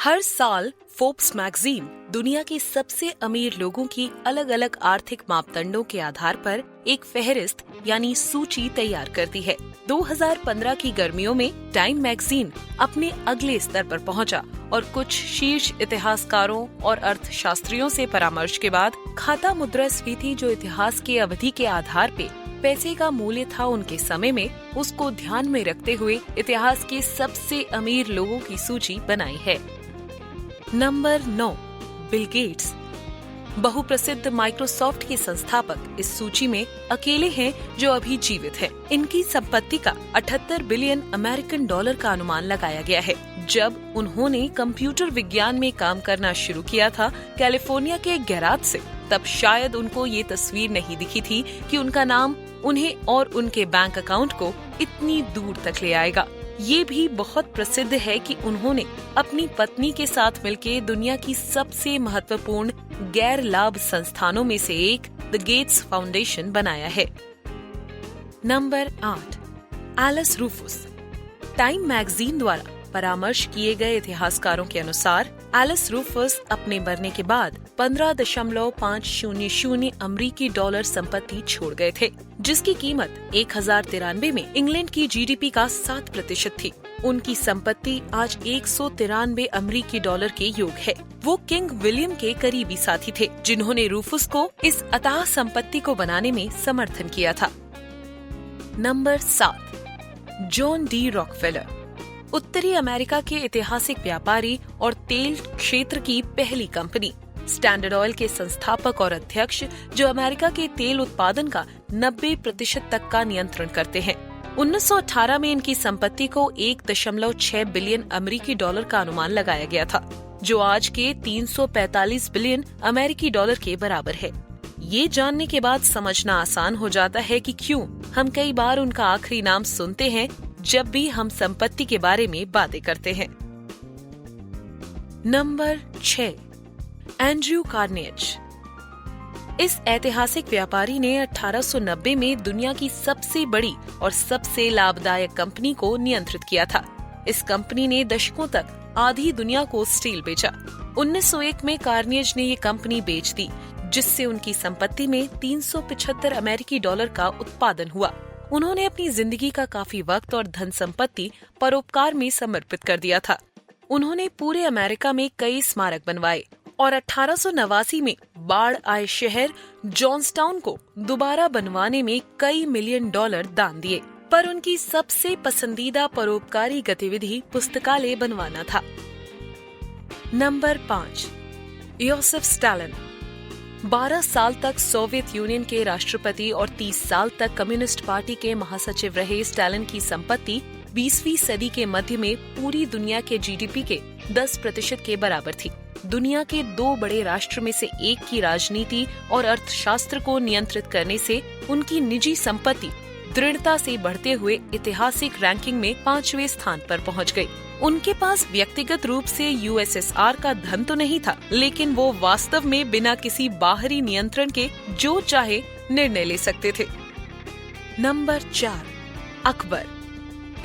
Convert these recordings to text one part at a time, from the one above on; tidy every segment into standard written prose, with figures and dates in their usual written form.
हर साल Forbes magazine दुनिया के सबसे अमीर लोगों की अलग अलग आर्थिक मापदंडों के आधार पर एक फहरिस्त यानी सूची तैयार करती है। 2015 की गर्मियों में टाइम मैगजीन अपने अगले स्तर पर पहुंचा और कुछ शीर्ष इतिहासकारों और अर्थशास्त्रियों से परामर्श के बाद खाता मुद्रास्फीति जो इतिहास के अवधि के आधार पे पैसे का मूल्य था उनके समय में, उसको ध्यान में रखते हुए इतिहास के सबसे अमीर लोगों की सूची बनाई है। Number 9, Bill Gates. बहुप्रसिद्ध माइक्रोसॉफ्ट के संस्थापक इस सूची में अकेले हैं जो अभी जीवित हैं। इनकी संपत्ति का 78 बिलियन अमेरिकन डॉलर का अनुमान लगाया गया है। जब उन्होंने कंप्यूटर विज्ञान में काम करना शुरू किया था कैलिफोर्निया के एक गैराज से, तब शायद उनको ये तस्वीर नहीं दिखी थी कि उनका नाम उन्हें और उनके बैंक अकाउंट को इतनी दूर तक ले आएगा। ये भी बहुत प्रसिद्ध है कि उन्होंने अपनी पत्नी के साथ मिलकर दुनिया की सबसे महत्वपूर्ण गैर लाभ संस्थानों में से एक द गेट्स फाउंडेशन बनाया है। Number 8, Alice Rufus. Time magazine द्वारा परामर्श किए गए इतिहासकारों के अनुसार एलिस रूफुस अपने मरने के बाद 15.500 अमरीकी डॉलर संपत्ति छोड़ गए थे, जिसकी कीमत 1093 में इंग्लैंड की जीडीपी का 7% थी। उनकी संपत्ति आज 193 अमरीकी डॉलर के योग है। वो किंग विलियम के करीबी साथी थे, जिन्होंने रूफुस को इस अथाह संपत्ति को बनाने में समर्थन किया था। Number 7, John D Rockefeller. उत्तरी अमेरिका के ऐतिहासिक व्यापारी और तेल क्षेत्र की पहली कंपनी स्टैंडर्ड ऑयल के संस्थापक और अध्यक्ष, जो अमेरिका के तेल उत्पादन का 90% तक का नियंत्रण करते हैं। 1918 में इनकी संपत्ति को 1.6 बिलियन अमेरिकी डॉलर का अनुमान लगाया गया था, जो आज के 345 बिलियन अमेरिकी डॉलर के बराबर है। ये जानने के बाद समझना आसान हो जाता है कि क्यों हम कई बार उनका आखिरी नाम सुनते हैं जब भी हम संपत्ति के बारे में बातें करते हैं। Number 6, Andrew carnage. इस ऐतिहासिक व्यापारी ने 1890 में दुनिया की सबसे बड़ी और सबसे लाभदायक कंपनी को नियंत्रित किया था। इस कंपनी ने दशकों तक आधी दुनिया को स्टील बेचा। 1901 में कार्नेज ने ये कंपनी बेच दी, जिससे उनकी संपत्ति में 375 अमेरिकी डॉलर का उत्पादन हुआ। उन्होंने अपनी जिंदगी का काफी वक्त और धन संपत्ति परोपकार में समर्पित कर दिया था। उन्होंने पूरे अमेरिका में कई स्मारक बनवाए और 1889 में बाढ़ आए शहर जॉन्सटाउन को दोबारा बनवाने में कई मिलियन डॉलर दान दिए। पर उनकी सबसे पसंदीदा परोपकारी गतिविधि पुस्तकालय बनवाना था। Number 5, Yosef Stalin. 12 साल तक सोवियत यूनियन के राष्ट्रपति और 30 साल तक कम्युनिस्ट पार्टी के महासचिव रहे स्टालिन की संपत्ति 20वीं सदी के मध्य में पूरी दुनिया के जीडीपी के 10% के बराबर थी। दुनिया के 2 बड़े राष्ट्र में से एक की राजनीति और अर्थशास्त्र को नियंत्रित करने से उनकी निजी संपत्ति दृढ़ता से बढ़ते हुए ऐतिहासिक रैंकिंग में 5वें स्थान पर पहुंच गई। उनके पास व्यक्तिगत रूप से यूएसएसआर का धन तो नहीं था, लेकिन वो वास्तव में बिना किसी बाहरी नियंत्रण के जो चाहे निर्णय ले सकते थे। नंबर 4, अकबर।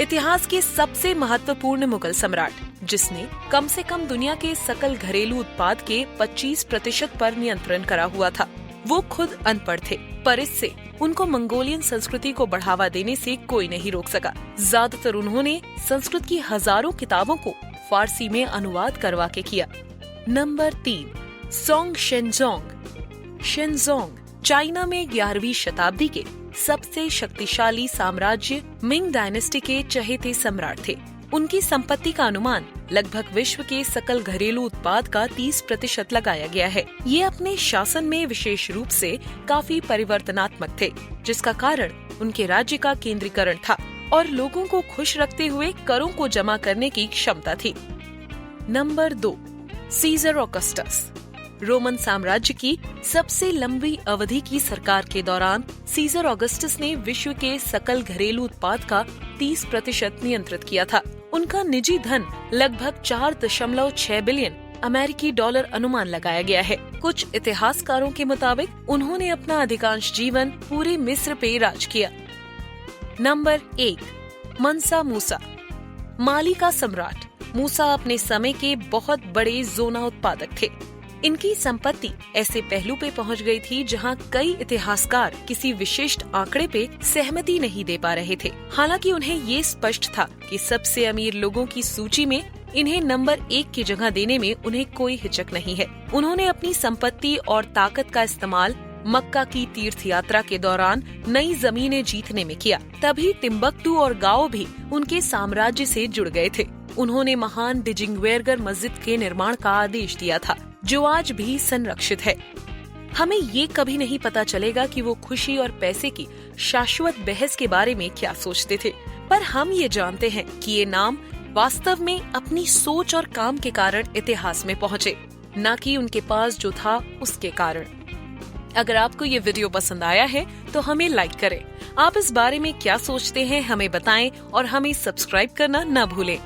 इतिहास के सबसे महत्वपूर्ण मुगल सम्राट, जिसने कम से कम दुनिया के सकल घरेलू उत्पाद के 25% पर नियंत्रण करा हुआ था। वो खुद अनपढ़ थे, पर इससे उनको मंगोलियन संस्कृति को बढ़ावा देने से कोई नहीं रोक सका। ज्यादातर उन्होंने संस्कृत की हजारों किताबों को फारसी में अनुवाद करवा के किया। Number 3, Song Shenzong. Shenzong China में 11वीं शताब्दी के सबसे शक्तिशाली साम्राज्य मिंग डायनेस्टी के चहेते सम्राट थे। उनकी संपत्ति का अनुमान लगभग विश्व के सकल घरेलू उत्पाद का 30% लगाया गया है। ये अपने शासन में विशेष रूप से काफी परिवर्तनात्मक थे, जिसका कारण उनके राज्य का केंद्रीकरण था और लोगों को खुश रखते हुए करों को जमा करने की क्षमता थी। Number 2, scissor Augustus. रोमन साम्राज्य की सबसे लंबी अवधि की सरकार के दौरान सीजर ऑगस्टस ने विश्व के सकल घरेलू उत्पाद का 30% नियंत्रित किया था। उनका निजी धन लगभग 4.6 बिलियन अमेरिकी डॉलर अनुमान लगाया गया है। कुछ इतिहासकारों के मुताबिक उन्होंने अपना अधिकांश जीवन पूरे मिस्र पे राज किया। नंबर 1, मंसा मूसा। माली का सम्राट मूसा अपने समय के बहुत बड़े जोना उत्पादक थे। इनकी संपत्ति ऐसे पहलू पे पहुंच गई थी जहां कई इतिहासकार किसी विशिष्ट आंकड़े पे सहमति नहीं दे पा रहे थे। हालांकि उन्हें ये स्पष्ट था कि सबसे अमीर लोगों की सूची में इन्हें नंबर 1 की जगह देने में उन्हें कोई हिचक नहीं है। उन्होंने अपनी संपत्ति और ताकत का इस्तेमाल मक्का की तीर्थ यात्रा के दौरान नई जमीनें जीतने में किया। तभी टिम्बक्टू और गाओ भी उनके साम्राज्य से जुड़ गए थे। उन्होंने महान डिजिंगवेरगर मस्जिद के निर्माण का आदेश दिया था, जो आज भी संरक्षित है। हमें ये कभी नहीं पता चलेगा कि वो खुशी और पैसे की शाश्वत बहस के बारे में क्या सोचते थे, पर हम ये जानते हैं कि ये नाम वास्तव में अपनी सोच और काम के कारण इतिहास में पहुँचे, न कि उनके पास जो था उसके कारण। अगर आपको ये वीडियो पसंद आया है तो हमें लाइक करें। आप इस बारे में क्या सोचते हैं हमें बताएं और हमें सब्सक्राइब करना न भूलें।